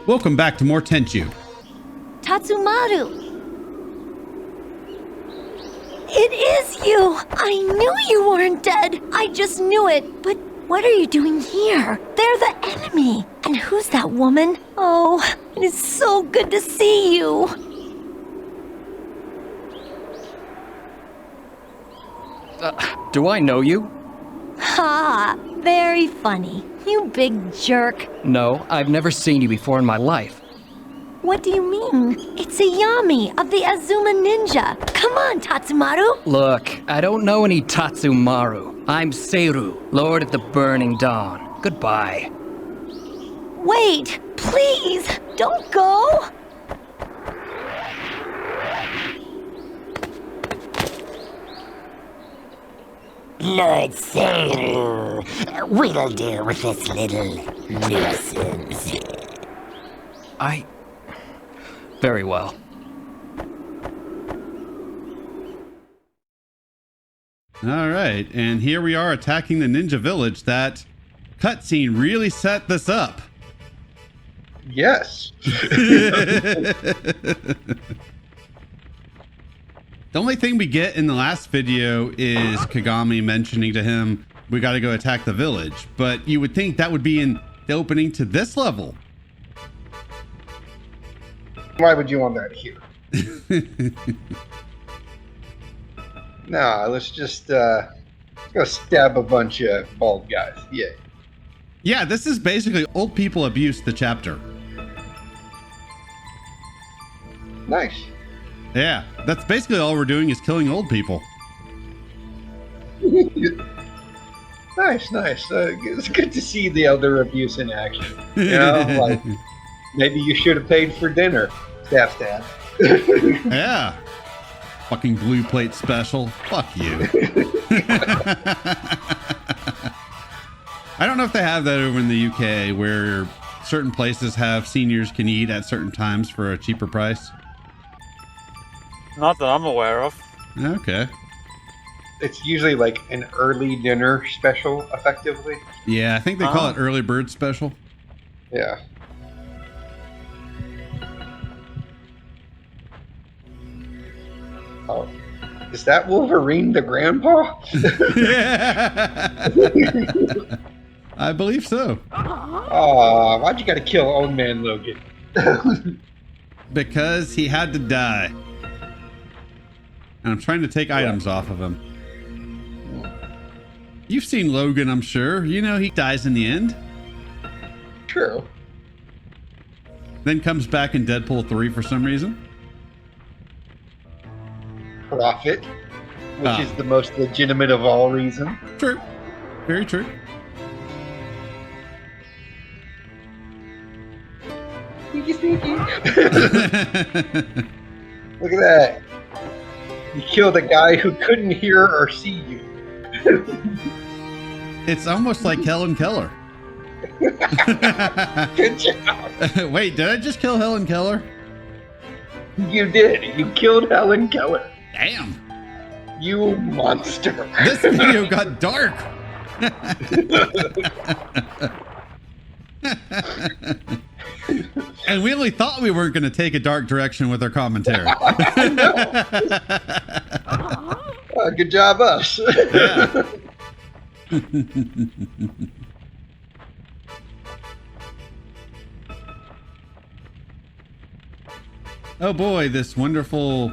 Welcome back to more Tenchu. Tatsumaru! It is you! I knew you weren't dead! I just knew it! But what are you doing here? They're the enemy! And who's that woman? Oh, it is so good to see you! Do I know you? Ha! Very funny. You big jerk. No, I've never seen you before in my life. What do you mean? It's a Yami of the Azuma Ninja. Come on, Tatsumaru. Look, I don't know any Tatsumaru. I'm Seiru, Lord of the Burning Dawn. Goodbye. Wait, please, don't go. Lord Seiru, we'll deal with this little nuisance. Very well. All right, and here we are attacking the ninja village. That cutscene really set this up. Yes. The only thing we get in the last video is Kagami mentioning to him, we got to go attack the village. But you would think that would be in the opening to this level. Why would you want that here? Nah, let's just go stab a bunch of bald guys. Yeah. Yeah, this is basically old people abuse the chapter. Nice. Yeah, that's basically all we're doing is killing old people. Nice. It's good to see the elder abuse in action. You know, like maybe you should have paid for dinner. Stab. Yeah. Fucking blue plate special. Fuck you. I don't know if they have that over in the UK where certain places have seniors can eat at certain times for a cheaper price. Not that I'm aware of. Okay. It's usually like an early dinner special, effectively. Yeah, I think they call it early bird special. Yeah. Oh, is that Wolverine the grandpa? I believe so. Aw, why'd you gotta kill old man Logan? Because he had to die. And I'm trying to take items off of him. You've seen Logan, I'm sure. You know he dies in the end. True. Then comes back in Deadpool 3 for some reason. Profit, which is the most legitimate of all reasons. True. Very true. Sneaky. Look at that. You killed a guy who couldn't hear or see you. It's almost like Helen Keller. Good job. Wait, did I just kill Helen Keller? You did. You killed Helen Keller. Damn. You monster. This video got dark. And we only thought we weren't going to take a dark direction with our commentary. Good job, us. Yeah. Oh boy, this wonderful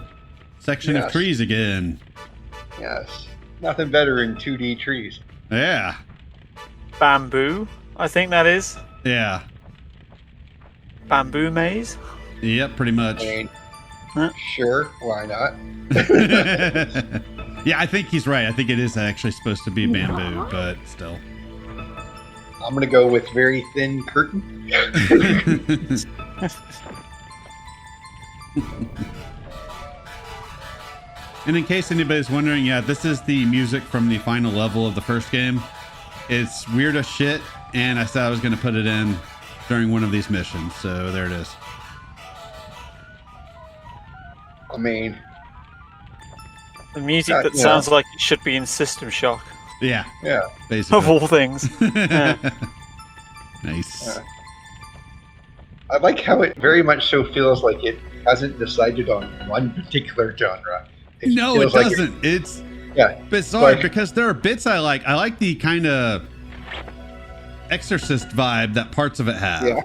section of trees again. Yes. Nothing better in 2D trees. Yeah. Bamboo, I think that is. Yeah. Bamboo maze. Yep, pretty much. I mean, sure, why not? Yeah, I think he's right. I think it is actually supposed to be bamboo, but still. I'm gonna go with very thin curtain. And in case anybody's wondering, yeah, this is the music from the final level of the first game. It's weird as shit, and I said I was going to put it in during one of these missions, so there it is. I mean, The music that sounds like it should be in System Shock. Yeah. Yeah. Basically. Of all things. Yeah. Nice. I like how it very much so feels like it hasn't decided on one particular genre. No, it feels like doesn't. It's Yeah. bizarre Like- because there are bits I like. I like the kind of Exorcist vibe that parts of it have. Yeah.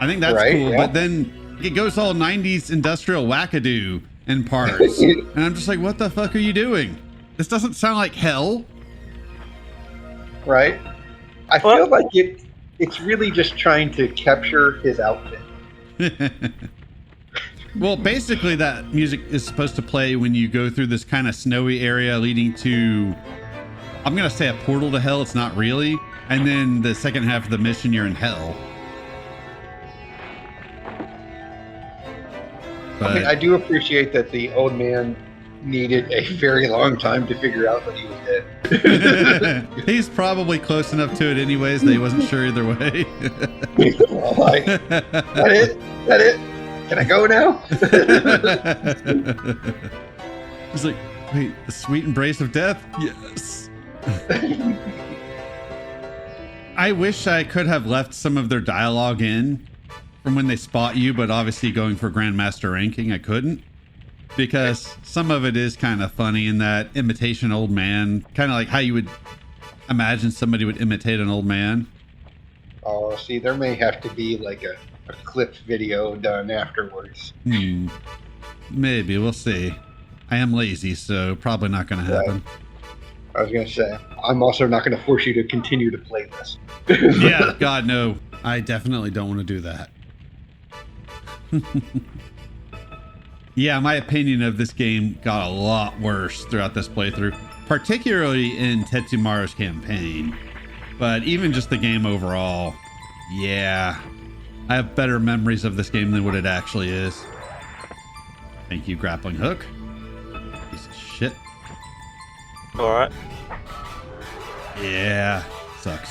I think that's Right, cool, yeah. but then it goes all 90s industrial wackadoo in parts. And I'm just like, what the fuck are you doing? This doesn't sound like hell. Right? I feel like it's really just trying to capture his outfit. Well, basically that music is supposed to play when you go through this kind of snowy area leading to, I'm going to say a portal to hell. It's not really. And then the second half of the mission, you're in hell. But I mean, I do appreciate that the old man needed a very long time to figure out that he was dead. he's probably close enough to it anyways that he wasn't sure either way. Well, like, that it? That it? Can I go now? He's like, wait, the sweet embrace of death? Yes. I wish I could have left some of their dialogue in from when they spot you, but obviously going for Grandmaster ranking, I couldn't. Because some of it is kind of funny in that imitation old man, kind of like how you would imagine somebody would imitate an old man. Oh, see, there may have to be like a clip video done afterwards. Maybe, we'll see. I am lazy, so probably not going to happen. I was going to say, I'm also not going to force you to continue to play this. Yeah, God, no. I definitely don't want to do that. Yeah, my opinion of this game got a lot worse throughout this playthrough, particularly in Tetsumaru's campaign. But even just the game overall, yeah, I have better memories of this game than what it actually is. Thank you, grappling hook. Piece of shit. Alright. Yeah, sucks.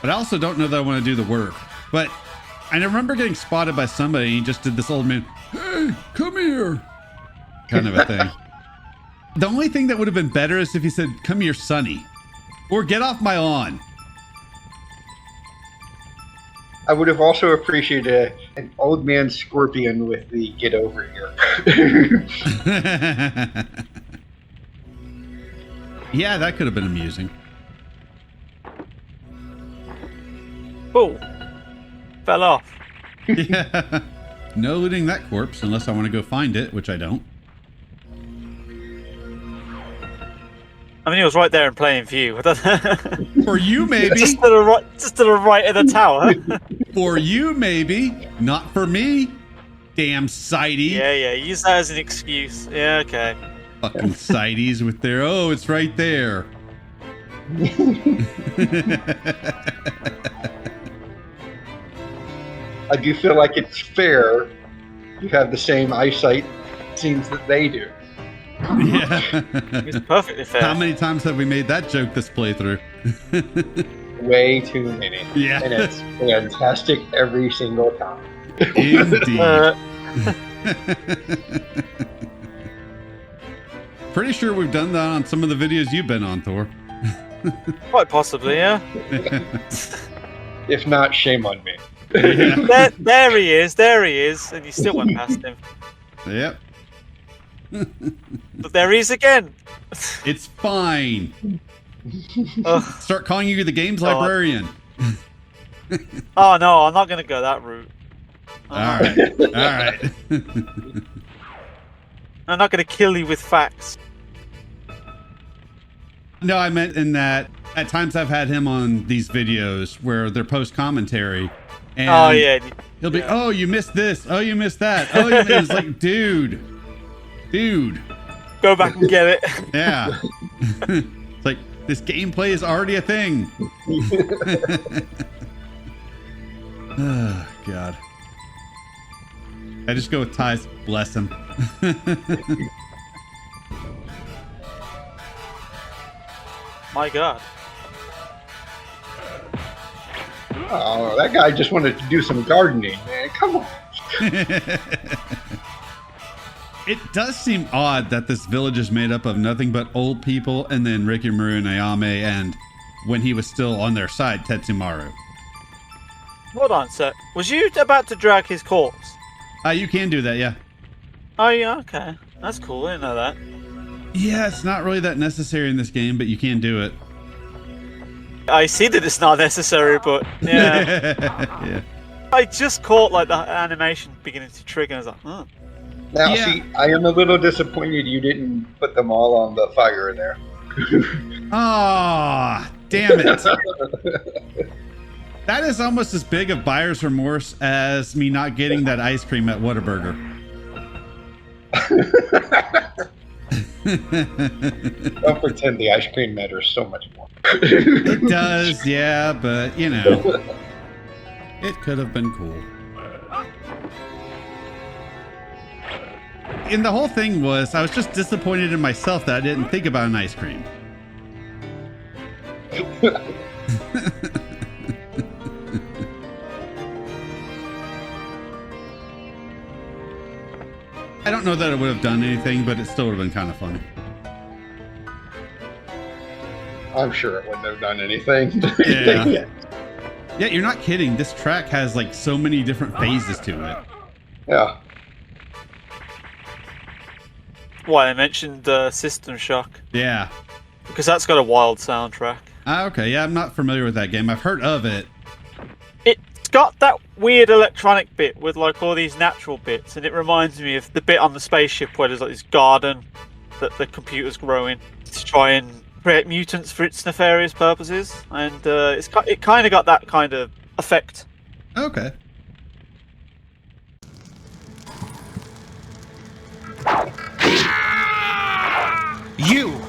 But I also don't know that I want to do the work. But I remember getting spotted by somebody and he just did this old man, hey, come here, kind of a thing. The only thing that would have been better is if he said, come here, Sonny, or get off my lawn. I would have also appreciated an old man scorpion with the get over here. Yeah, that could have been amusing. Oh, fell off. Yeah. No looting that corpse unless I want to go find it, which I don't. I mean, he was right there in plain view. For you, maybe. Just to the right of the tower. For you, maybe. Not for me. Damn sighty. Yeah, use that as an excuse. Yeah, okay. Fucking sighties with their, oh, it's right there. I do feel like it's fair you have the same eyesight seems that they do. Yeah. It's perfectly fair. How many times have we made that joke this playthrough? Way too many. Yeah. And it's fantastic every single time. Indeed. Pretty sure we've done that on some of the videos you've been on, Thor. Quite possibly, yeah. If not, shame on me. Yeah. There he is, and you still went past him. Yep. But there he is again. It's fine. Ugh. Start calling you the games God. librarian. Oh no, I'm not gonna go that route. All right. All right. I'm not gonna kill you with facts. No, I meant in that at times I've had him on these videos where they're post commentary. And Oh yeah. he'll be, oh, you missed this. Oh, you missed that. Oh, you missed. It's like, dude. Go back and get it. Yeah. It's like, this gameplay is already a thing. Oh, God. I just go with Ty's. Bless him. My God. Oh, that guy just wanted to do some gardening, man. Come on. It does seem odd that this village is made up of nothing but old people and then Rikimaru and Ayame and when he was still on their side, Tetsumaru. Hold on a sec. Was you about to drag his corpse? You can do that, yeah. Oh, yeah, okay. That's cool. I didn't know that. Yeah, it's not really that necessary in this game, but you can do it. I see that it's not necessary, but yeah. Yeah. I just caught like the animation beginning to trigger, and I was like, oh. Now, Yeah. see, I am a little disappointed you didn't put them all on the fire there. Ah, damn it. That is almost as big of buyer's remorse as me not getting that ice cream at Whataburger. Don't pretend the ice cream matters so much more. It does, yeah, but you know, it could have been cool. And the whole thing was, I was just disappointed in myself that I didn't think about an ice cream. I don't know that it would have done anything, but it still would have been kind of funny. I'm sure it wouldn't have done anything. Yeah. Yeah, you're not kidding. This track has like so many different phases to it. Yeah. Why I mentioned System Shock, Yeah. because that's got a wild soundtrack. Okay, yeah, I'm not familiar with that game. I've heard of it. It's got that weird electronic bit with like all these natural bits, and it reminds me of the bit on the spaceship where there's like this garden that the computer's growing to try and create mutants for its nefarious purposes, and it kind of got that kind of effect. Okay. You!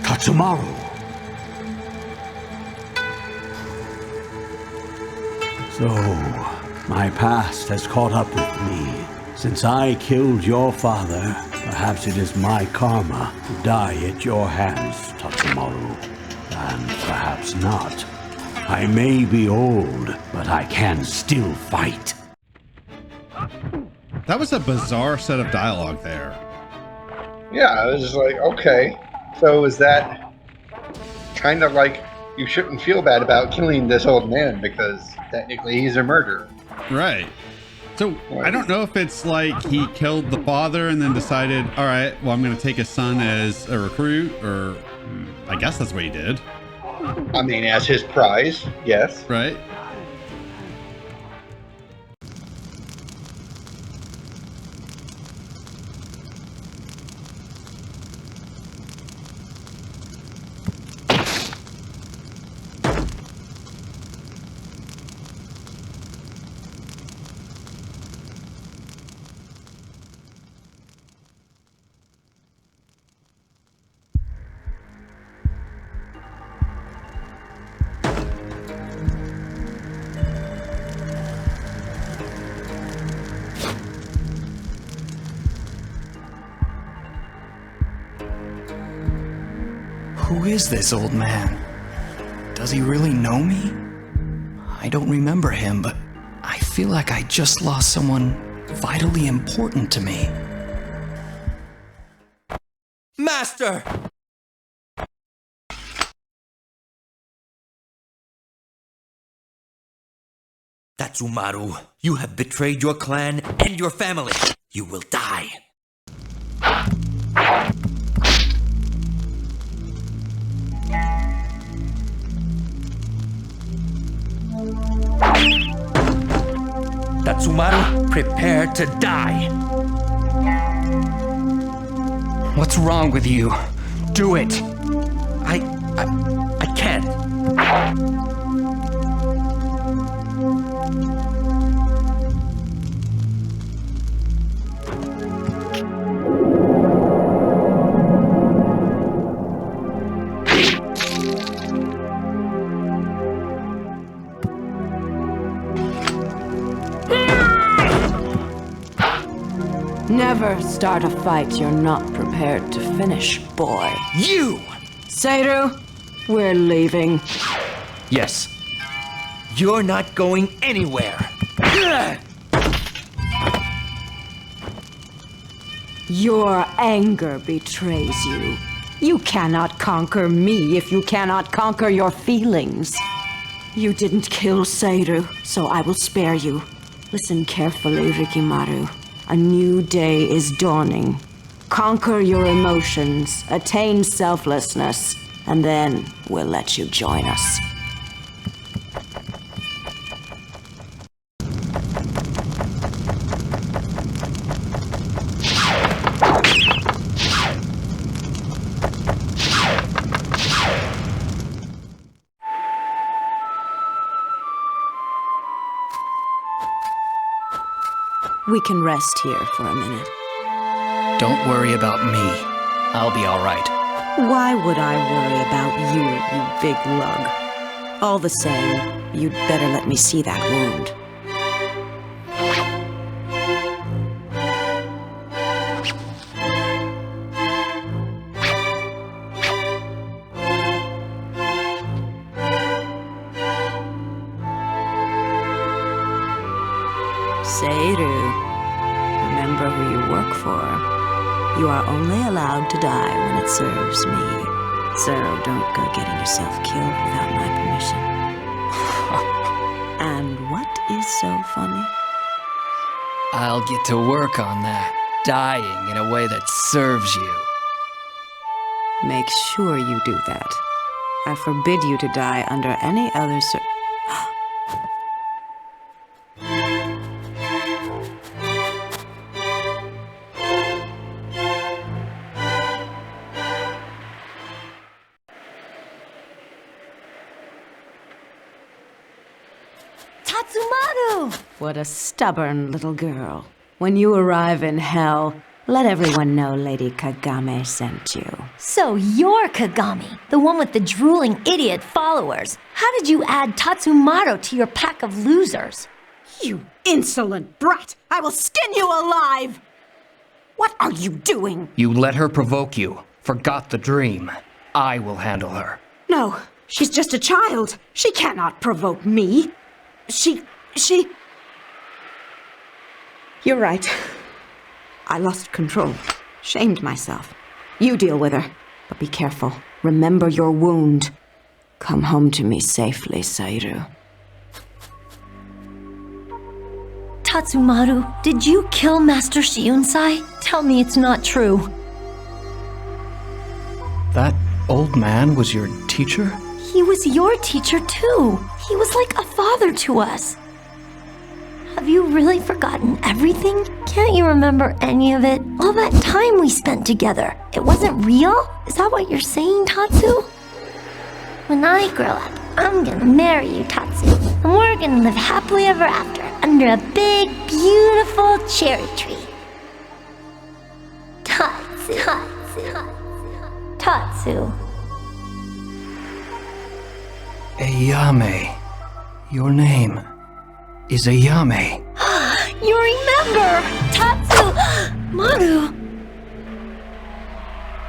Katsumaru! So, my past has caught up with me. Since I killed your father, perhaps it is my karma to die at your hands, Tatsumaru. And perhaps not. I may be old, but I can still fight. That was a bizarre set of dialogue there. Yeah, I was just like, okay. So is that kind of like you shouldn't feel bad about killing this old man because technically he's a murderer? Right. So I don't know if it's like he killed the father and then decided, all right, well, I'm going to take his son as a recruit, or I guess that's what he did. I mean, as his prize, yes. Right. Who is this old man? Does he really know me? I don't remember him, but I feel like I just lost someone vitally important to me. Master! Tatsumaru, you have betrayed your clan and your family. You will die. Tatsumaru, prepare to die. What's wrong with you? Do it! I can't. Never start a fight you're not prepared to finish, boy. You! Seiru, we're leaving. Yes. You're not going anywhere. Your anger betrays you. You cannot conquer me if you cannot conquer your feelings. You didn't kill Seiru, so I will spare you. Listen carefully, Rikimaru. A new day is dawning. Conquer your emotions, attain selflessness, and then we'll let you join us. We can rest here for a minute. Don't worry about me. I'll be all right. Why would I worry about you, you big lug? All the same, you'd better let me see that wound. Seiru, remember who you work for. You are only allowed to die when it serves me. So don't go getting yourself killed without my permission. And what is so funny? I'll get to work on that. Dying in a way that serves you. Make sure you do that. I forbid you to die under any other Tatsumaru! What a stubborn little girl. When you arrive in hell, let everyone know Lady Kagame sent you. So you're Kagami, the one with the drooling idiot followers. How did you add Tatsumaru to your pack of losers? You insolent brat! I will skin you alive! What are you doing? You let her provoke you. Forgot the dream. I will handle her. No, she's just a child. She cannot provoke me. She... You're right. I lost control. Shamed myself. You deal with her. But be careful. Remember your wound. Come home to me safely, Seiru. Tatsumaru, did you kill Master Shiunsai? Tell me it's not true. That old man was your teacher? He was your teacher too. He was like a father to us. Have you really forgotten everything? Can't you remember any of it? All that time we spent together. It wasn't real? Is that what you're saying, Tatsu? When I grow up, I'm gonna marry you, Tatsu. And we're gonna live happily ever after under a big, beautiful cherry tree. Tatsu. Tatsu. Ayame. Your name is Ayame. You remember! Tatsu! Maru!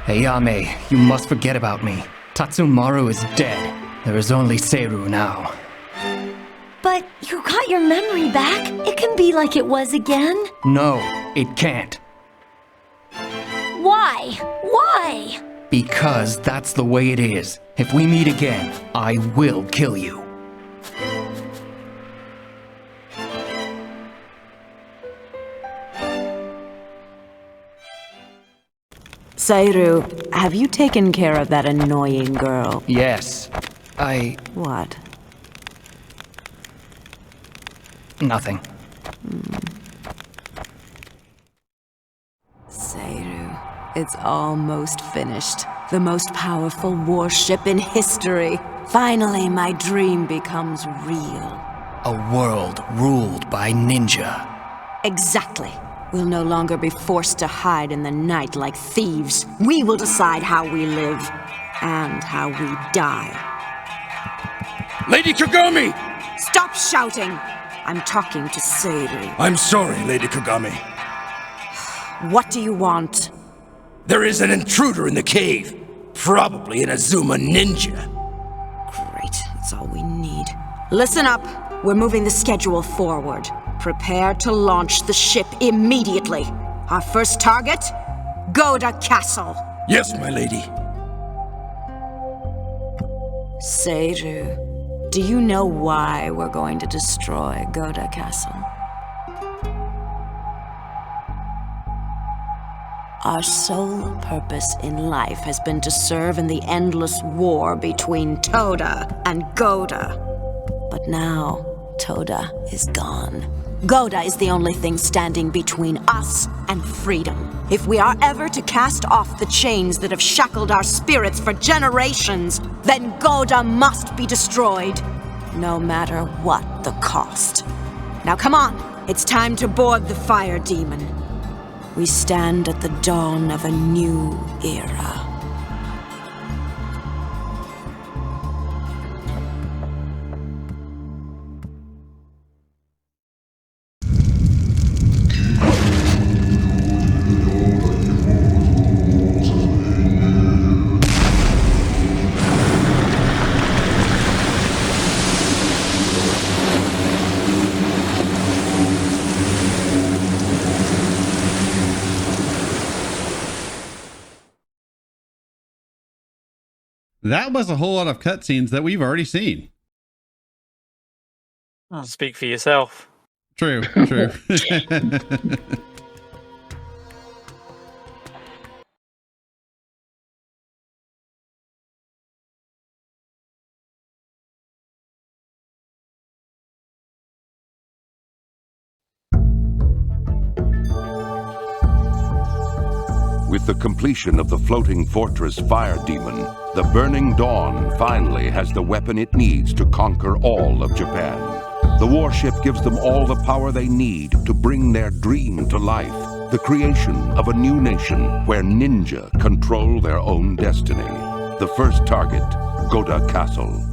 Ayame, you must forget about me. Tatsumaru is dead. There is only Seiru now. But you got your memory back. It can be like it was again. No, it can't. Why? Why? Because that's the way it is. If we meet again, I will kill you. Seiru, have you taken care of that annoying girl? Yes. What? Nothing. Seiru, it's almost finished. The most powerful warship in history. Finally, my dream becomes real. A world ruled by ninja. Exactly. We'll no longer be forced to hide in the night like thieves. We will decide how we live and how we die. Lady Kagami! Stop shouting! I'm talking to Seiru. I'm sorry, Lady Kagami. What do you want? There is an intruder in the cave. Probably an Azuma ninja. Great, that's all we need. Listen up. We're moving the schedule forward. Prepare to launch the ship immediately. Our first target? Goda Castle. Yes, my lady. Seiru, do you know why we're going to destroy Goda Castle? Our sole purpose in life has been to serve in the endless war between Toda and Goda. But now, Toda is gone. Goda is the only thing standing between us and freedom. If we are ever to cast off the chains that have shackled our spirits for generations, then Goda must be destroyed, no matter what the cost. Now come on, it's time to board the fire demon. We stand at the dawn of a new era. That was a whole lot of cutscenes that we've already seen. Oh, speak for yourself. True, true. With the completion of the floating fortress Fire Demon, the Burning Dawn finally has the weapon it needs to conquer all of Japan. The warship gives them all the power they need to bring their dream to life, the creation of a new nation where ninja control their own destiny. The first target, Goda Castle.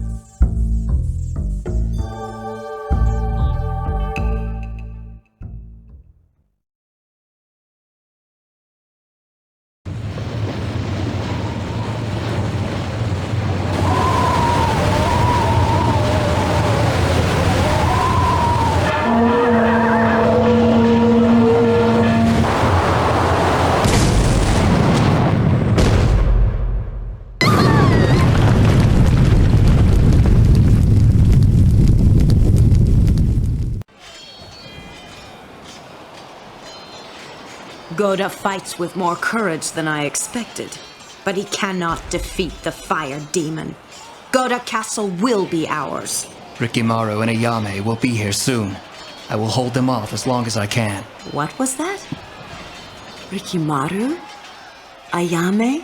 Goda fights with more courage than I expected, but he cannot defeat the fire demon. Goda Castle will be ours. Rikimaru and Ayame will be here soon. I will hold them off as long as I can. What was that? Rikimaru? Ayame?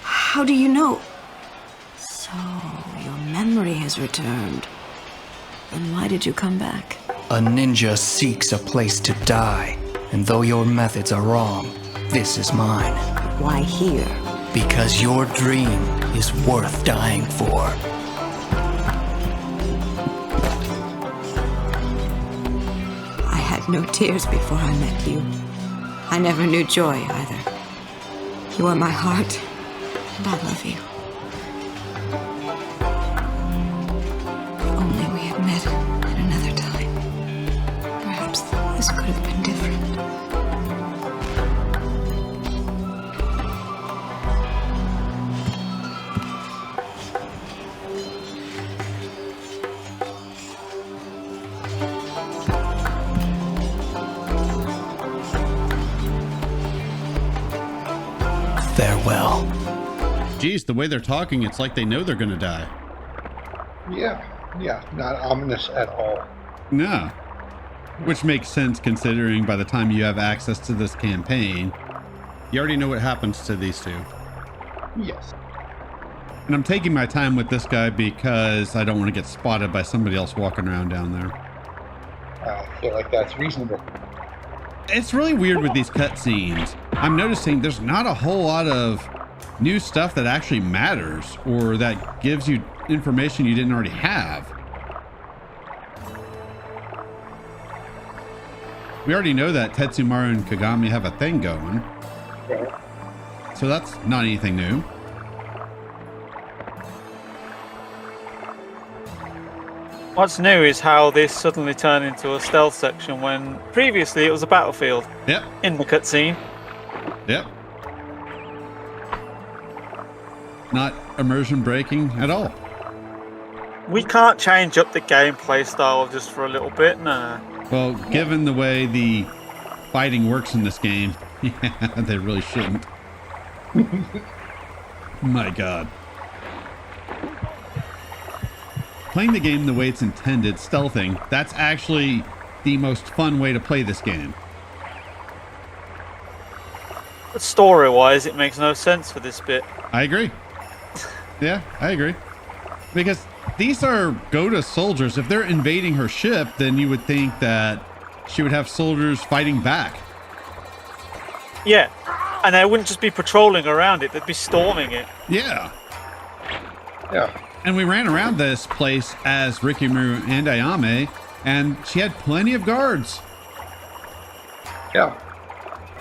How do you know? So, your memory has returned. Then why did you come back? A ninja seeks a place to die. And though your methods are wrong, this is mine. Why here? Because your dream is worth dying for. I had no tears before I met you. I never knew joy either. You are my heart, and I love you. If only we had met at another time. Perhaps this could have been different. Farewell. Geez, the way they're talking, it's like they know they're going to die. Yeah, not ominous at all. No. Which makes sense considering by the time you have access to this campaign, you already know what happens to these two. Yes. And I'm taking my time with this guy because I don't want to get spotted by somebody else walking around down there. I feel like that's reasonable. It's really weird with these cutscenes. I'm noticing there's not a whole lot of new stuff that actually matters or that gives you information you didn't already have. We already know that Tetsumaru and Kagami have a thing going. Yeah. So that's not anything new. What's new is how this suddenly turned into a stealth section when previously it was a battlefield. Yep. In the cutscene. Yep. not immersion breaking at all. We can't change up the gameplay style just for a little bit, no. Well, given the way the fighting works in this game, yeah, they really shouldn't. My God. Playing the game the way it's intended, stealthing, that's actually the most fun way to play this game. But story-wise, it makes no sense for this bit. I agree. Yeah, I agree. Because these are Goda soldiers. If they're invading her ship, then you would think that she would have soldiers fighting back. Yeah, and they wouldn't just be patrolling around it, they'd be storming it. Yeah. Yeah. And we ran around this place as Rikimaru and Ayame, and she had plenty of guards. Yeah.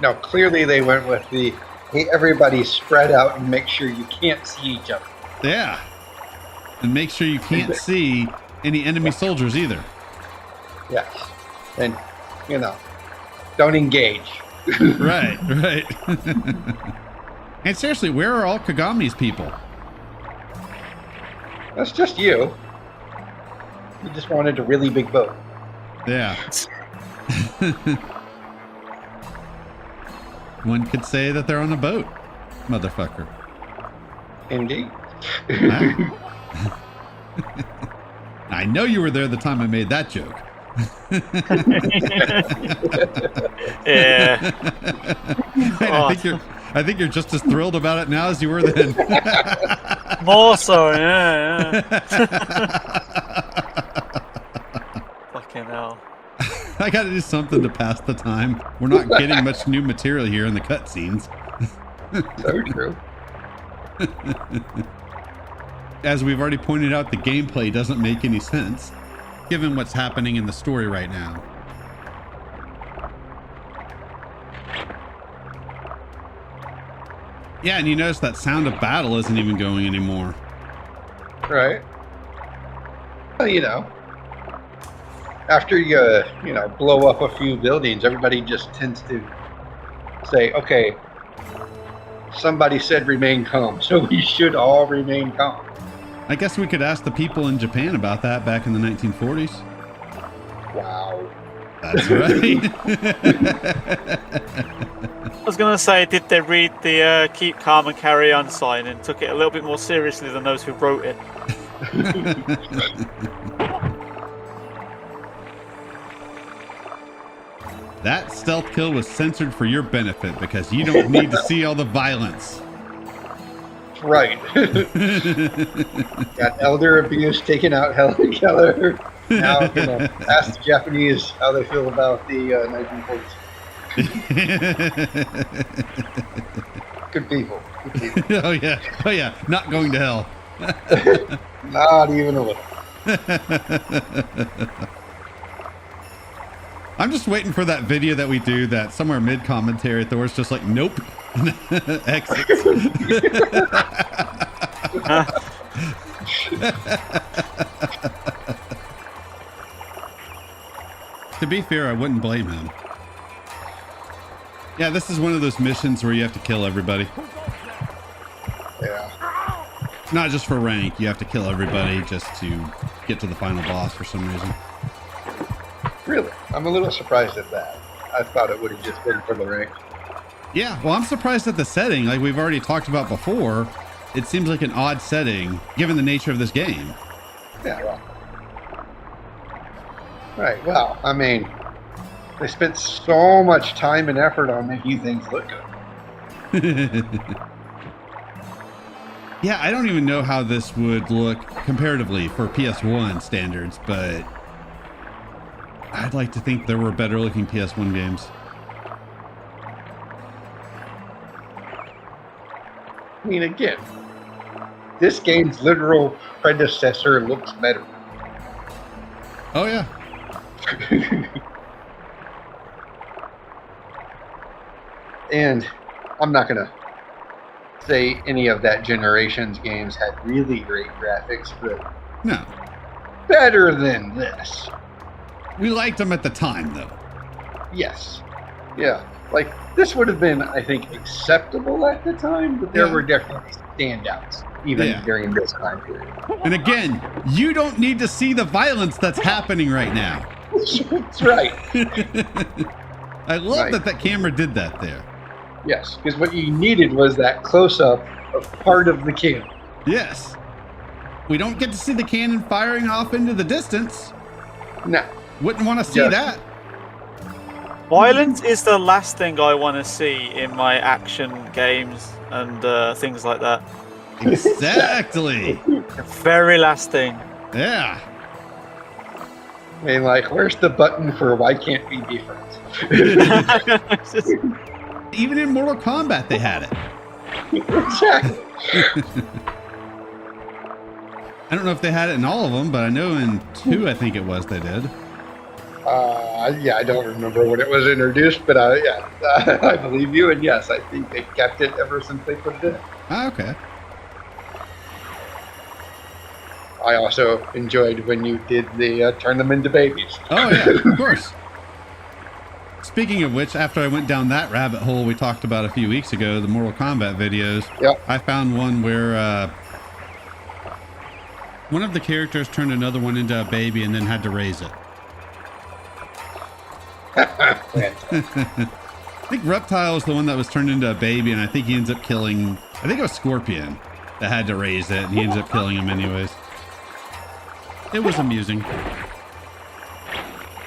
Now, clearly they went with the, hey, everybody spread out and make sure you can't see each other. Yeah. And make sure you can't see any enemy soldiers either. Yes. And, you know, don't engage. Right, right. And seriously, where are all Kagami's people? That's just you. You just wanted a really big boat. Yeah. One could say that they're on a boat, motherfucker. Indeed. I know you were there the time I made that joke. Yeah. I think you're just as thrilled about it now as you were then. More so, yeah. Fucking hell. I gotta do something to pass the time. We're not getting much new material here in the cutscenes. So true. As we've already pointed out, the gameplay doesn't make any sense, given what's happening in the story right now. Yeah, and you notice that sound of battle isn't even going anymore. Right. Well, you know, after you blow up a few buildings, everybody just tends to say, okay, somebody said remain calm, so we should all remain calm. I guess we could ask the people in Japan about that back in the 1940s. Wow. That's right. I was going to say, did they read the keep calm and carry on sign and took it a little bit more seriously than those who wrote it? That stealth kill was censored for your benefit because you don't need to see all the violence. Right. Got elder abuse taking out Helen Keller. Now, ask the Japanese how they feel about the 1940s. Good people. Good people. Oh yeah. Not going to hell. Not even a little. I'm just waiting for that video that we do that somewhere mid-commentary Thor's just like, nope. Exits. To be fair, I wouldn't blame him. Yeah, this is one of those missions where you have to kill everybody. Yeah. Not just for rank, you have to kill everybody just to get to the final boss for some reason. Really? I'm a little surprised at that. I thought it would have just been for the rank. Yeah, well, I'm surprised at the setting. Like we've already talked about before, it seems like an odd setting given the nature of this game. Yeah, well. Right, well, I mean, they spent so much time and effort on making things look good. Yeah, I don't even know how this would look comparatively for PS1 standards, but I'd like to think there were better looking PS1 games. I mean, again, this game's literal predecessor looks better. Oh, yeah. And I'm not going to say any of that generation's games had really great graphics, but no, better than this. We liked them at the time, though. Yes. Yeah. Like, this would have been, I think, acceptable at the time, but there were definitely standouts. even during this time period. And again, you don't need to see the violence that's happening right now. That's right. I love that camera did that there. Yes, because what you needed was that close-up of part of the cannon. Yes. We don't get to see the cannon firing off into the distance. No. Wouldn't want to see that. Violence is the last thing I want to see in my action games and things like that. Exactly. The very last thing. Yeah. I mean, like, where's the button for why can't be different? Even in Mortal Kombat, they had it. Exactly. I don't know if they had it in all of them, but I know in 2, I think it was, they did. Yeah, I don't remember when it was introduced, but I believe you, and yes, I think they kept it ever since they put it in. Ah, okay. I also enjoyed when you did the turn them into babies. Oh, yeah, of course. Speaking of which, after I went down that rabbit hole we talked about a few weeks ago, the Mortal Kombat videos, I found one where one of the characters turned another one into a baby and then had to raise it. I think Reptile is the one that was turned into a baby, and I think he ends up killing, I think it was Scorpion that had to raise it, and he ends up killing him anyways. It was amusing.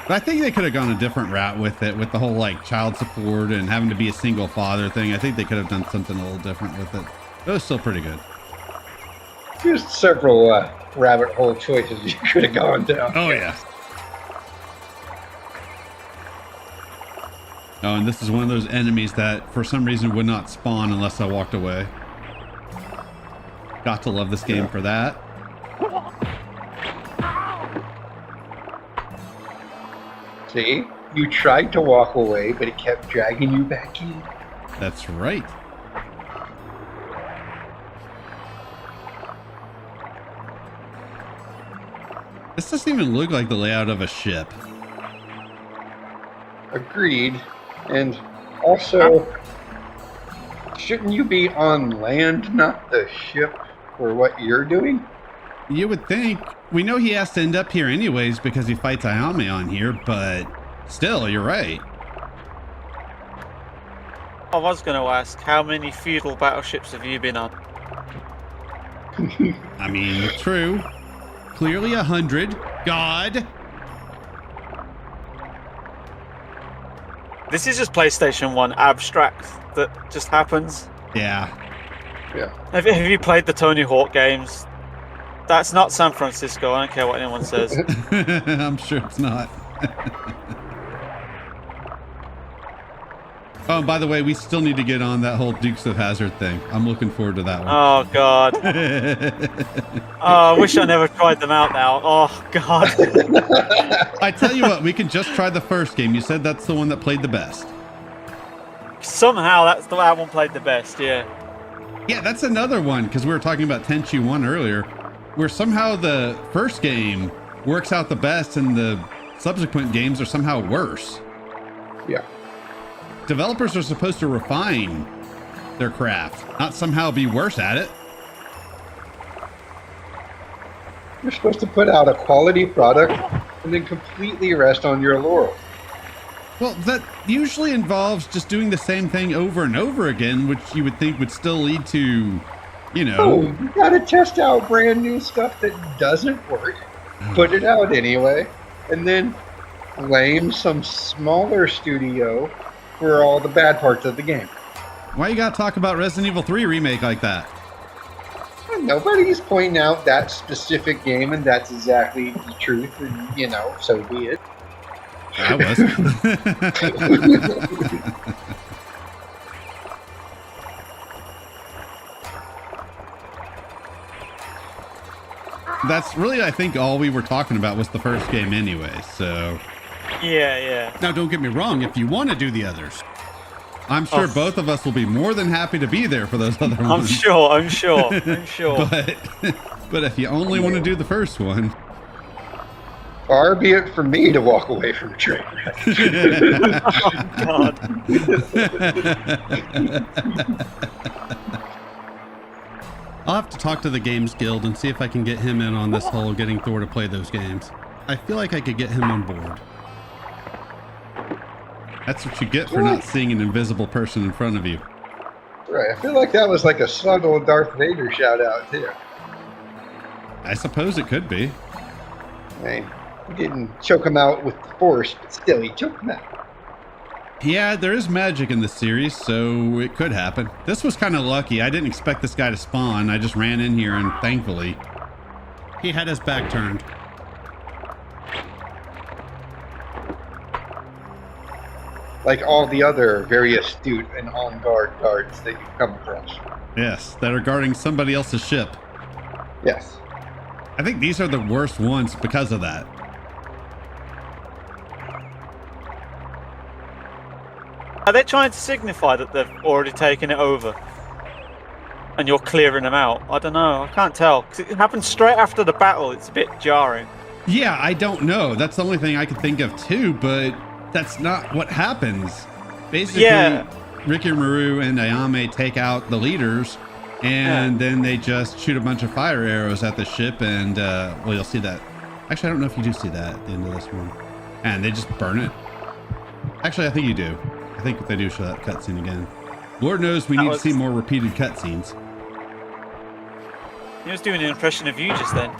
But I think they could have gone a different route with it, with the whole like child support and having to be a single father thing. I think they could have done something a little different with it. It was still pretty good. There's several rabbit hole choices you could have gone down. Oh, yeah. Oh, and this is one of those enemies that for some reason would not spawn unless I walked away. Got to love this game for that. See? You tried to walk away, but it kept dragging you back in. That's right. This doesn't even look like the layout of a ship. Agreed. And also, shouldn't you be on land, not the ship, for what you're doing? You would think. We know he has to end up here anyways because he fights Ayame on here, but still, you're right. I was going to ask, how many feudal battleships have you been on? I mean, true. Clearly 100. God. This is just PlayStation 1 abstract that just happens. Yeah. Yeah. Have you played the Tony Hawk games? That's not San Francisco. I don't care what anyone says. I'm sure it's not. Oh, and by the way, we still need to get on that whole Dukes of Hazzard thing. I'm looking forward to that one. Oh, God. Oh, I wish I never tried them out now. Oh, God. I tell you what, we can just try the first game. You said that's the one that played the best. Somehow, that's the that one played the best, yeah. Yeah, that's another one, because we were talking about Tenchu 1 earlier, where somehow the first game works out the best and the subsequent games are somehow worse. Yeah. Developers are supposed to refine their craft, not somehow be worse at it. You're supposed to put out a quality product and then completely rest on your laurels. Well, that usually involves just doing the same thing over and over again, which you would think would still lead to, you know... Oh, you gotta test out brand new stuff that doesn't work, put it out anyway, and then blame some smaller studio for all the bad parts of the game. Why you gotta talk about Resident Evil 3 remake like that? Nobody's pointing out that specific game, and that's exactly the truth, and, you know, so be it. I was. That's really, I think, all we were talking about was the first game anyway, so... Yeah. Now, don't get me wrong, if you want to do the others, I'm sure both of us will be more than happy to be there for those other ones. I'm sure. But if you only want to do the first one... Far be it from me to walk away from a train wreck. Oh, God. I'll have to talk to the Games Guild and see if I can get him in on this whole getting Thor to play those games. I feel like I could get him on board. That's what you get for not seeing an invisible person in front of you. Right. I feel like that was like a subtle Darth Vader shout out too. I suppose it could be. Right. You didn't choke him out with the Force, but still, you choked him out. Yeah, there is magic in this series, so it could happen. This was kind of lucky. I didn't expect this guy to spawn. I just ran in here, and thankfully, he had his back turned. Like all the other very astute and on-guard guards that you've come across. Yes, that are guarding somebody else's ship. Yes. I think these are the worst ones because of that. Are they trying to signify that they've already taken it over? And you're clearing them out? I don't know. I can't tell. 'Cause it happened straight after the battle. It's a bit jarring. Yeah, I don't know. That's the only thing I could think of too, but that's not what happens. Basically, Yeah. Ricky Maru and Ayame take out the leaders, and then they just shoot a bunch of fire arrows at the ship, and, well, you'll see that. Actually, I don't know if you do see that at the end of this one. And they just burn it. Actually, I think you do. I think they do show that cutscene again. Lord knows we need to see more repeated cutscenes. He was doing an impression of you just then.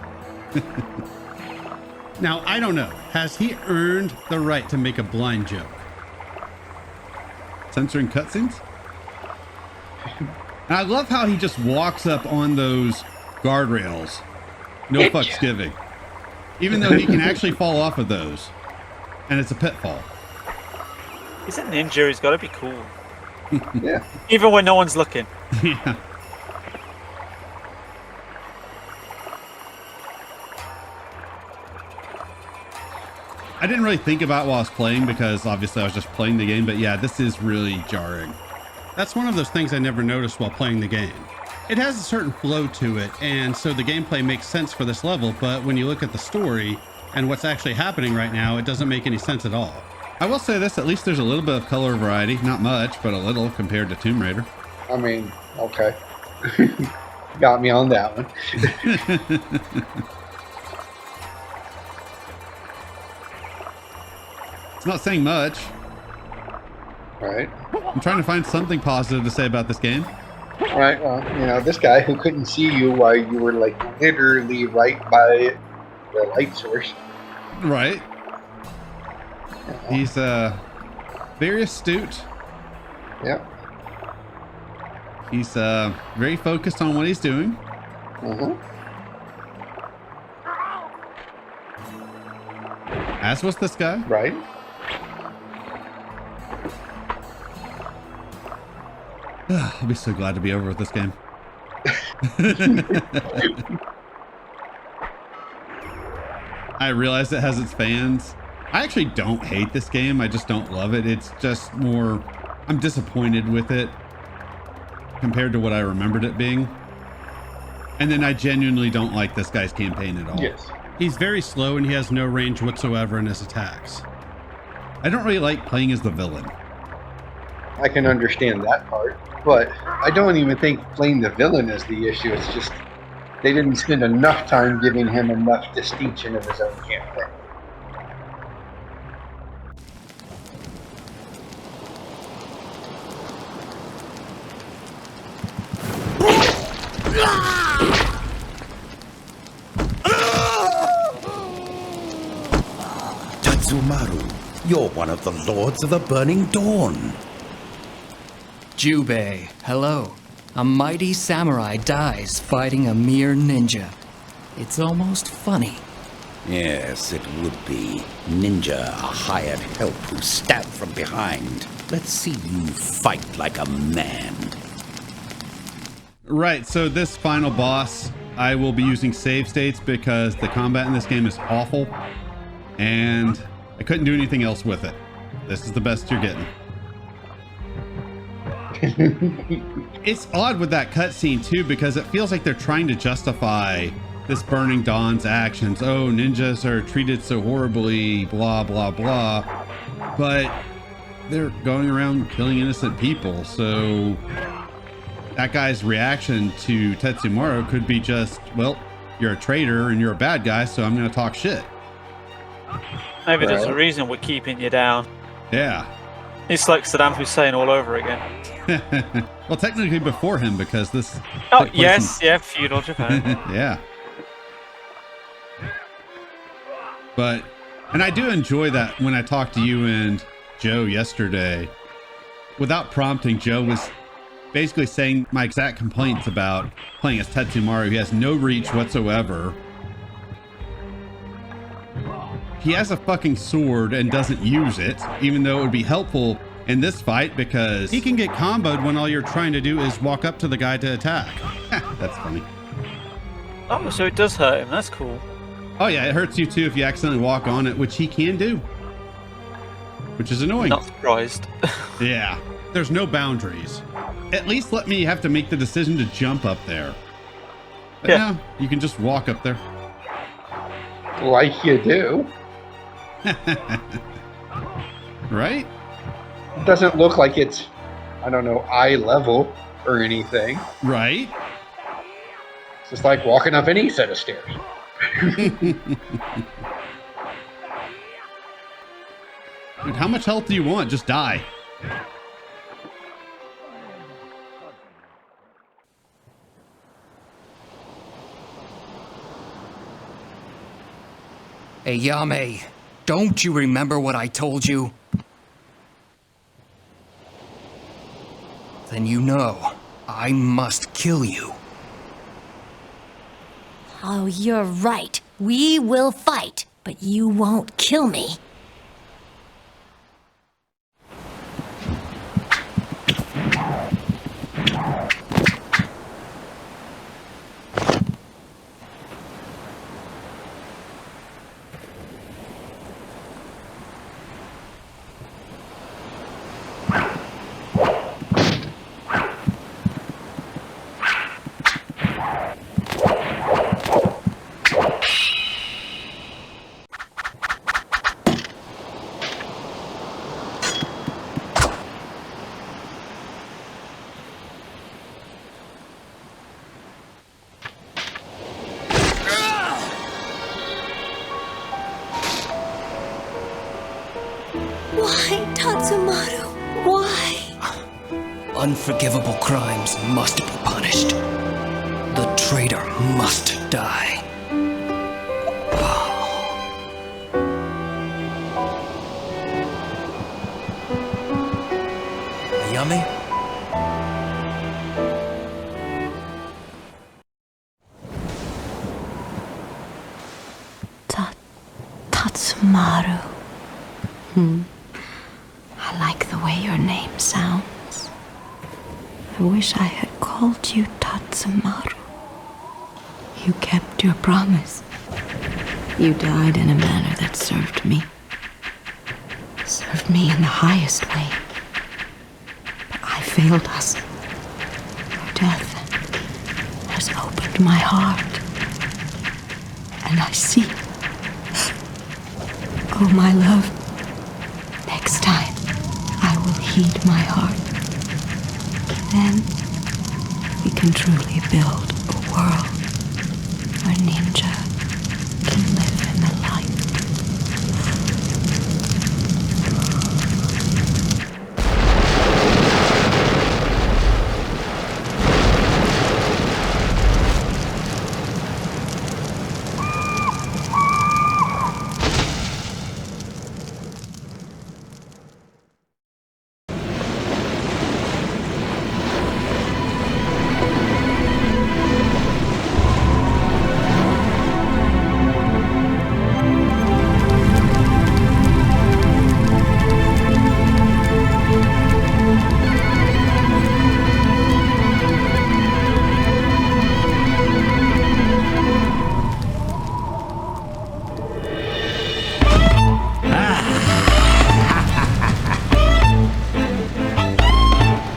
Now, I don't know. Has he earned the right to make a blind joke? Censoring cutscenes? And I love how he just walks up on those guardrails. No fucks giving. Even though he can actually fall off of those. And it's a pitfall. He's a ninja. He's got to be cool. Yeah. Even when no one's looking. Yeah. I didn't really think about while I was playing because obviously I was just playing the game, but yeah, this is really jarring. That's one of those things I never noticed while playing the game. It has a certain flow to it, and so the gameplay makes sense for this level, but when you look at the story and what's actually happening right now, it doesn't make any sense at all. I will say this, at least there's a little bit of color variety. Not much, but a little compared to Tomb Raider. I mean, okay. Got me on that one. It's not saying much. Right. I'm trying to find something positive to say about this game. Right, well, you know, this guy who couldn't see you while you were, like, literally right by the light source. Right. He's very astute. Yep. He's very focused on what he's doing. As was this guy. Right. I'll be so glad to be over with this game. I realize it has its fans. I actually don't hate this game. I just don't love it. It's just more, I'm disappointed with it compared to what I remembered it being. And then I genuinely don't like this guy's campaign at all. Yes. He's very slow and he has no range whatsoever in his attacks. I don't really like playing as the villain. I can understand that part, but I don't even think playing the villain is the issue. It's just they didn't spend enough time giving him enough distinction of his own campaign. Tatsumaru, you're one of the Lords of the Burning Dawn. Jubei, hello. A mighty samurai dies fighting a mere ninja. It's almost funny. Yes, it would be. Ninja, a hired help who stab from behind. Let's see you fight like a man. Right, so this final boss, I will be using save states because the combat in this game is awful. And I couldn't do anything else with it. This is the best you're getting. It's odd with that cutscene too, because it feels like they're trying to justify this Burning Dawn's actions. Oh, ninjas are treated so horribly, blah, blah, blah. But they're going around killing innocent people, so that guy's reaction to Tetsumaru could be just, well, you're a traitor and you're a bad guy, so I'm going to talk shit. Maybe there's a reason we're keeping you down. Yeah. It's like Saddam Hussein all over again. Well, technically before him, because this... Oh, yes, yeah, feudal Japan. Yeah. But, and I do enjoy that when I talked to you and Joe yesterday, without prompting, Joe was basically saying my exact complaints about playing as Tetsumaru. He has no reach whatsoever. He has a fucking sword and doesn't use it, even though it would be helpful in this fight because he can get comboed when all you're trying to do is walk up to the guy to attack. That's funny. Oh, so it does hurt him. That's cool. Oh yeah, it hurts you too if you accidentally walk on it, which he can do. Which is annoying. Not surprised. Yeah. There's no boundaries. At least let me have to make the decision to jump up there. But Yeah. no, you can just walk up there. Like you do. Right? It doesn't look like it's, I don't know, eye level or anything. Right? It's just like walking up any set of stairs. Dude, how much health do you want? Just die. Hey, Yame, don't you remember what I told you? Then you know, I must kill you. Oh, you're right. We will fight, but you won't kill me. Why, Tatsumaru? Why? Unforgivable crimes must be punished. The traitor must die. Ayame? Tatsumaru. I like the way your name sounds. I wish I had called you Tatsumaru. You kept your promise. You died in a manner that served me. Served me in the highest way. But I failed us. Your death has opened my heart. And I see. Oh, my love. Next time, I will heed my heart. Then, we can truly build a world where ninja can live in the light.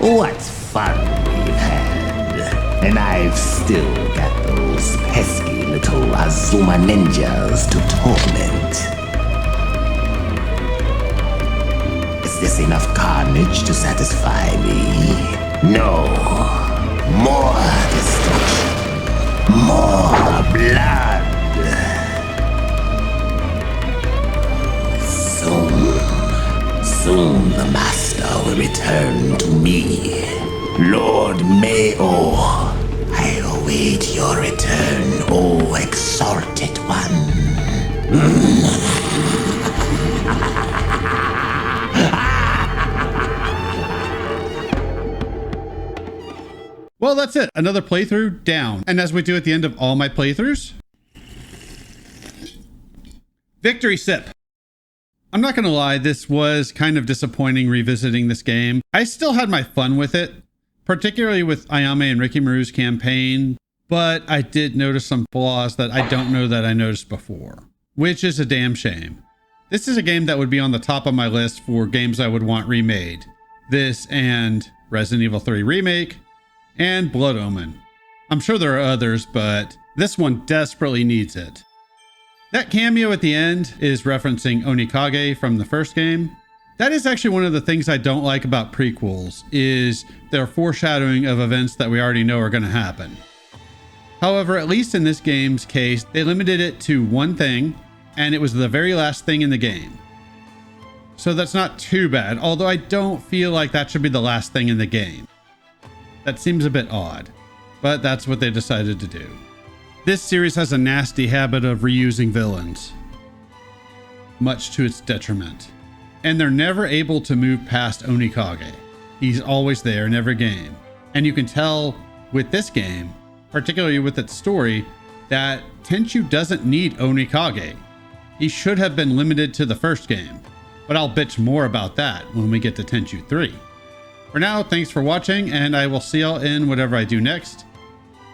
What fun we've had. And I've still got those pesky little Azuma ninjas to torment. Is this enough carnage to satisfy me? No. More destruction. More blood. Soon the master will return to me. Lord Mayo, I await your return, O exalted one. Well, that's it. Another playthrough down. And as we do at the end of all my playthroughs, victory sip. I'm not going to lie, this was kind of disappointing revisiting this game. I still had my fun with it, particularly with Ayame and Rikimaru's campaign, but I did notice some flaws that I don't know that I noticed before, which is a damn shame. This is a game that would be on the top of my list for games I would want remade. This and Resident Evil 3 Remake and Blood Omen. I'm sure there are others, but this one desperately needs it. That cameo at the end is referencing Onikage from the first game. That is actually one of the things I don't like about prequels, is their foreshadowing of events that we already know are going to happen. However, at least in this game's case, they limited it to one thing, and it was the very last thing in the game. So that's not too bad, although I don't feel like that should be the last thing in the game. That seems a bit odd, but that's what they decided to do. This series has a nasty habit of reusing villains, much to its detriment. And they're never able to move past Onikage. He's always there in every game. And you can tell with this game, particularly with its story, that Tenchu doesn't need Onikage. He should have been limited to the first game, but I'll bitch more about that when we get to Tenchu 3. For now, thanks for watching, and I will see y'all in whatever I do next,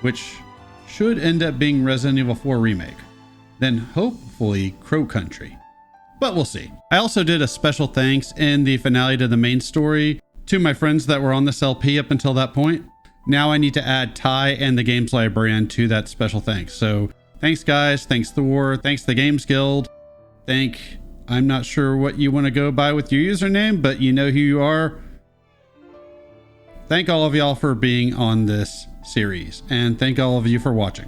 which should end up being Resident Evil 4 Remake. Then hopefully Crow Country. But we'll see. I also did a special thanks in the finale to the main story to my friends that were on this LP up until that point. Now I need to add Ty and the Games Librarian to that special thanks. So thanks guys, thanks Thor, thanks the Games Guild. I'm not sure what you want to go by with your username, but you know who you are. Thank all of y'all for being on this series, and thank all of you for watching.